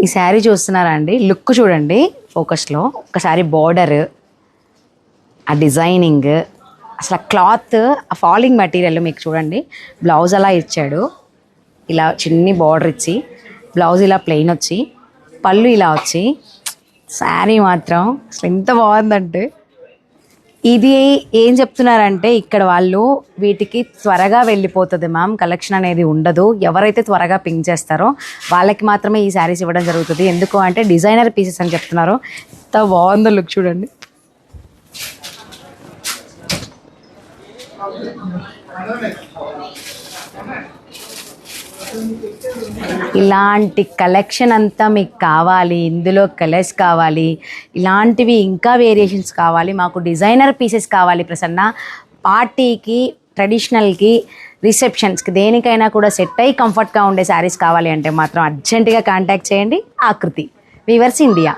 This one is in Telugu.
ఈ శారీ చూస్తున్నారా అండి, లుక్ చూడండి ఫోకస్లో. ఒకసారి బార్డర్, ఆ డిజైనింగ్, అసలు ఆ క్లాత్, ఆ ఫాలింగ్ మెటీరియల్ మీకు చూడండి. బ్లౌజ్ అలా ఇచ్చాడు, ఇలా చిన్ని బార్డర్ ఇచ్చి, బ్లౌజ్ ఇలా ప్లెయిన్ వచ్చి, పళ్ళు ఇలా వచ్చి, శారీ మాత్రం అసలు ఎంత బాగుందంటే. ఇది ఏం చెప్తున్నారంటే ఇక్కడ వాళ్ళు, వీటికి త్వరగా వెళ్ళిపోతుంది మ్యామ్, కలెక్షన్ అనేది ఉండదు, ఎవరైతే త్వరగా పింక్ చేస్తారో వాళ్ళకి మాత్రమే ఈ శారీస్ ఇవ్వడం జరుగుతుంది. ఎందుకు అంటే డిజైనర్ పీసెస్ అని చెప్తున్నారు. ఎంత బాగుందో లుక్ చూడండి. ఇలాంటి కలెక్షన్ అంతా మీకు కావాలి, ఇందులో కలర్స్ కావాలి, ఇలాంటివి ఇంకా వేరియేషన్స్ కావాలి, మాకు డిజైనర్ పీసెస్ కావాలి ప్రసన్న, పార్టీకి, ట్రెడిషనల్కి, రిసెప్షన్స్కి, దేనికైనా కూడా సెట్ అయ్యి కంఫర్ట్గా ఉండే శారీస్ కావాలి అంటే మాత్రం అర్జెంటుగా కాంటాక్ట్ చేయండి. ఆకృతి వీవర్స్ ఇండియా.